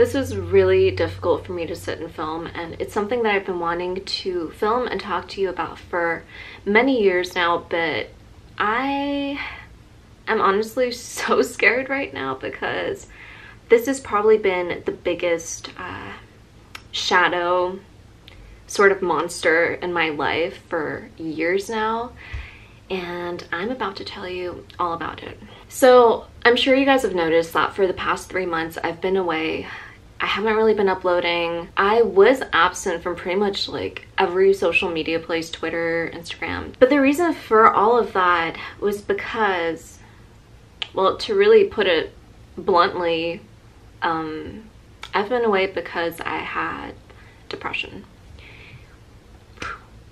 This was really difficult for me to sit and film, and it's something that I've been wanting to film and talk to you about for many years now, but I am honestly so scared right now because this has probably been the biggest shadow sort of monster in my life for years now, and I'm about to tell you all about it. So I'm sure you guys have noticed that for the past 3 months I've been away. I haven't really been uploading. I was absent from pretty much like every social media place, Twitter, Instagram. But the reason for all of that was because, well, to really put it bluntly, I've been away because I had depression.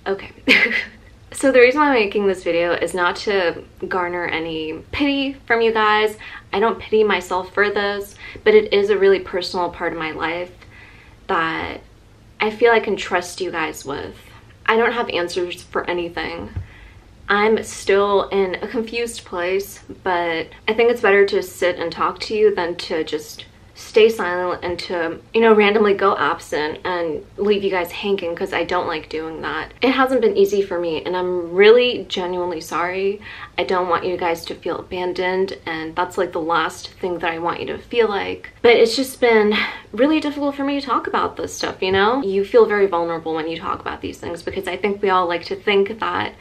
Okay. So the reason why I'm making this video is not to garner any pity from you guys. I don't pity myself for this, but it is a really personal part of my life that I feel I can trust you guys with. I don't have answers for anything. I'm still in a confused place, but I think it's better to sit and talk to you than to just stay silent and to, you know, randomly go absent and leave you guys hanging, because I don't like doing that. It hasn't been easy for me, and I'm really genuinely sorry. I don't want you guys to feel abandoned, and that's like the last thing that I want you to feel like. But it's just been really difficult for me to talk about this stuff, you know? You feel very vulnerable when you talk about these things, because I think we all like to think that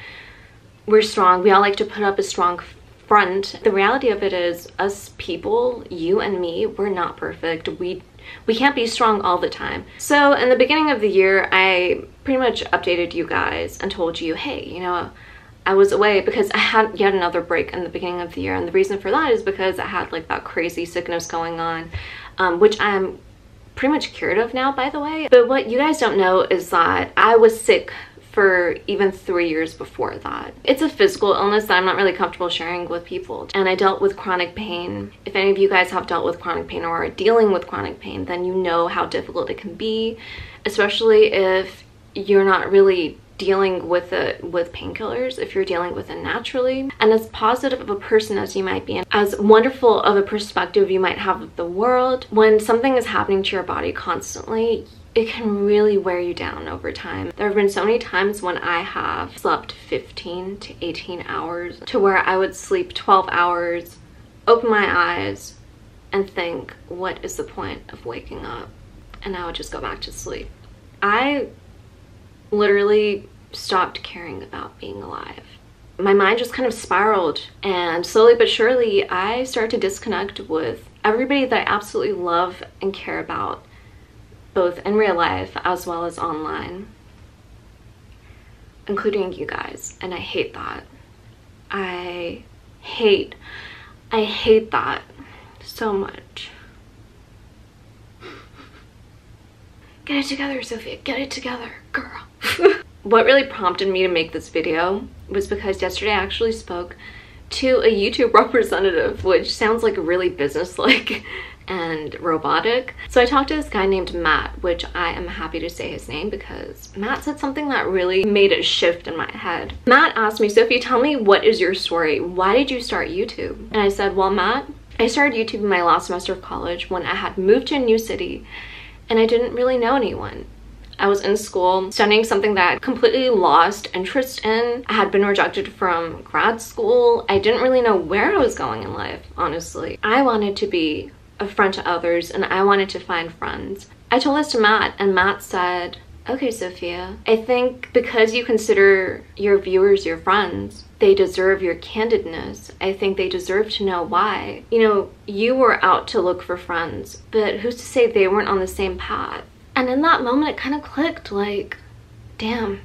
we're strong. We all like to put up a strong front. The reality of it is, us people, you and me, we're not perfect. We can't be strong all the time. So in the beginning of the year, I pretty much updated you guys and told you, hey, you know, I was away because I had yet another break in the beginning of the year, and the reason for that is because I had like that crazy sickness going on, which I'm pretty much cured of now, by the way. But what you guys don't know is that I was sick for even 3 years before that. It's a physical illness that I'm not really comfortable sharing with people, and I dealt with chronic pain. If any of you guys have dealt with chronic pain or are dealing with chronic pain, then you know how difficult it can be, especially if you're not really dealing with it with painkillers, if you're dealing with it naturally. And as positive of a person as you might be, and as wonderful of a perspective you might have of the world, when something is happening to your body constantly, it can really wear you down over time. There have been so many times when I have slept 15 to 18 hours, to where I would sleep 12 hours, open my eyes, and think, what is the point of waking up? And I would just go back to sleep. I literally stopped caring about being alive. My mind just kind of spiraled, and slowly but surely I started to disconnect with everybody that I absolutely love and care about, both in real life as well as online, including you guys. And I hate that. I hate that so much. Get it together, Sophia. Get it together, girl. What really prompted me to make this video was because yesterday I actually spoke to a YouTube representative, which sounds like really businesslike and robotic. So I talked to this guy named Matt, which I am happy to say his name because Matt said something that really made a shift in my head. Matt asked me, Sophie, tell me, what is your story? Why did you start YouTube? And I said, well, Matt, I started YouTube in my last semester of college when I had moved to a new city and I didn't really know anyone. I was in school studying something that I completely lost interest in. I had been rejected from grad school. I didn't really know where I was going in life, honestly. I wanted to be a friend to others, and I wanted to find friends. I told this to Matt, and Matt said, okay, Sophia, I think because you consider your viewers your friends, they deserve your candidness. I think they deserve to know why. You know, you were out to look for friends, but who's to say they weren't on the same path? And in that moment, it kind of clicked, like, damn.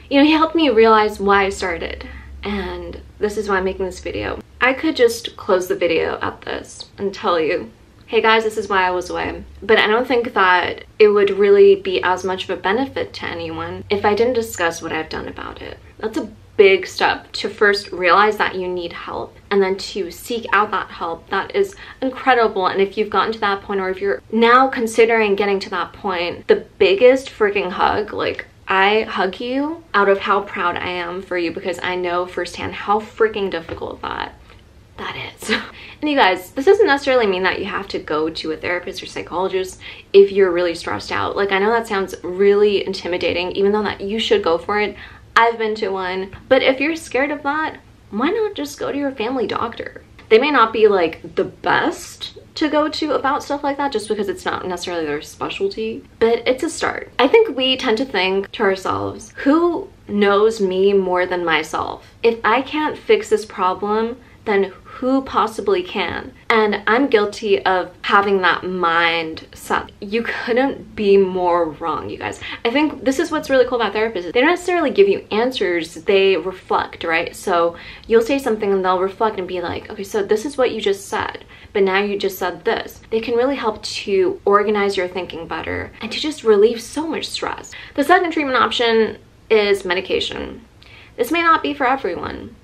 You know, he helped me realize why I started, and this is why I'm making this video. I could just close the video at this and tell you, hey guys, this is why I was away. But I don't think that it would really be as much of a benefit to anyone if I didn't discuss what I've done about it. That's a big step, to first realize that you need help and then to seek out that help. That is incredible. And if you've gotten to that point, or if you're now considering getting to that point, the biggest freaking hug, like, I hug you out of how proud I am for you, because I know firsthand how freaking difficult that that is. And you guys, this doesn't necessarily mean that you have to go to a therapist or psychologist if you're really stressed out. Like, I know that sounds really intimidating, even though that you should go for it. I've been to one. But if you're scared of that, why not just go to your family doctor? They may not be like the best to go to about stuff like that just because it's not necessarily their specialty, but it's a start. I think we tend to think to ourselves, who knows me more than myself? If I can't fix this problem, then who possibly can? And I'm guilty of having that mindset. You couldn't be more wrong, you guys. I think this is what's really cool about therapists. They don't necessarily give you answers, they reflect, right? So you'll say something and they'll reflect and be like, okay, so this is what you just said, but now you just said this. They can really help to organize your thinking better and to just relieve so much stress. The second treatment option is medication. This may not be for everyone.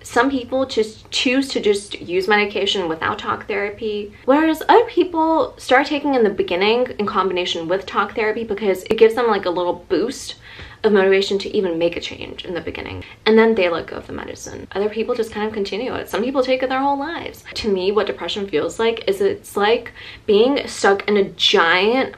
Some people just choose to just use medication without talk therapy, whereas other people start taking in the beginning in combination with talk therapy because it gives them like a little boost of motivation to even make a change in the beginning, and then they let go of the medicine. Other people just kind of continue it. Some people take it their whole lives. To me, what depression feels like is it's like being stuck in a giant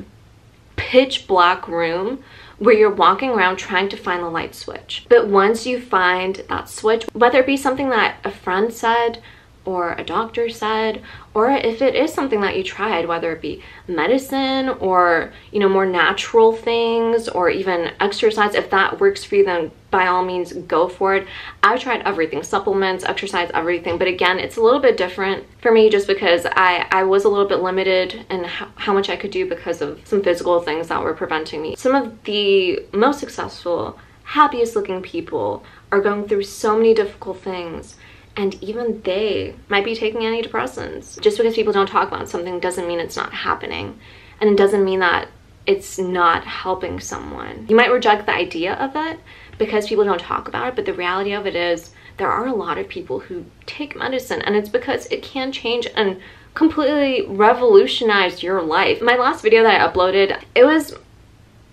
pitch black room where you're walking around trying to find the light switch. But once you find that switch, whether it be something that a friend said or a doctor said, or if it is something that you tried, whether it be medicine or, you know, more natural things or even exercise, if that works for you, then by all means go for it. I've tried everything, supplements, exercise, everything, but again, it's a little bit different for me just because I was a little bit limited in how much I could do because of some physical things that were preventing me. Some of the most successful, happiest looking people are going through so many difficult things, and even they might be taking antidepressants. Just because people don't talk about something doesn't mean it's not happening, and it doesn't mean that it's not helping someone. You might reject the idea of it because people don't talk about it, but the reality of it is there are a lot of people who take medicine, and it's because it can change and completely revolutionize your life. My last video that I uploaded, it was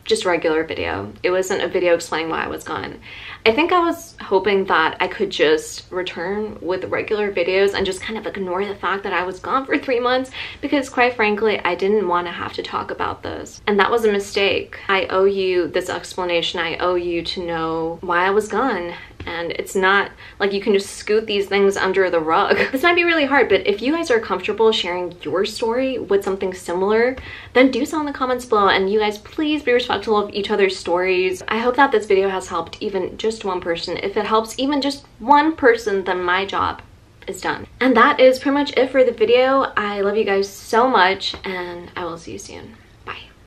just regular video. It wasn't a video explaining why I was gone. I think I was hoping that I could just return with regular videos and just kind of ignore the fact that I was gone for 3 months, because quite frankly, I didn't want to have to talk about this. And that was a mistake. I owe you this explanation. I owe you to know why I was gone. And it's not like you can just scoot these things under the rug. This might be really hard, but if you guys are comfortable sharing your story with something similar, then do so in the comments below. And you guys, please be respectful of each other's stories. I hope that this video has helped even just one person. If it helps even just one person, then my job is done. And that is pretty much it for the video. I love you guys so much, and I will see you soon.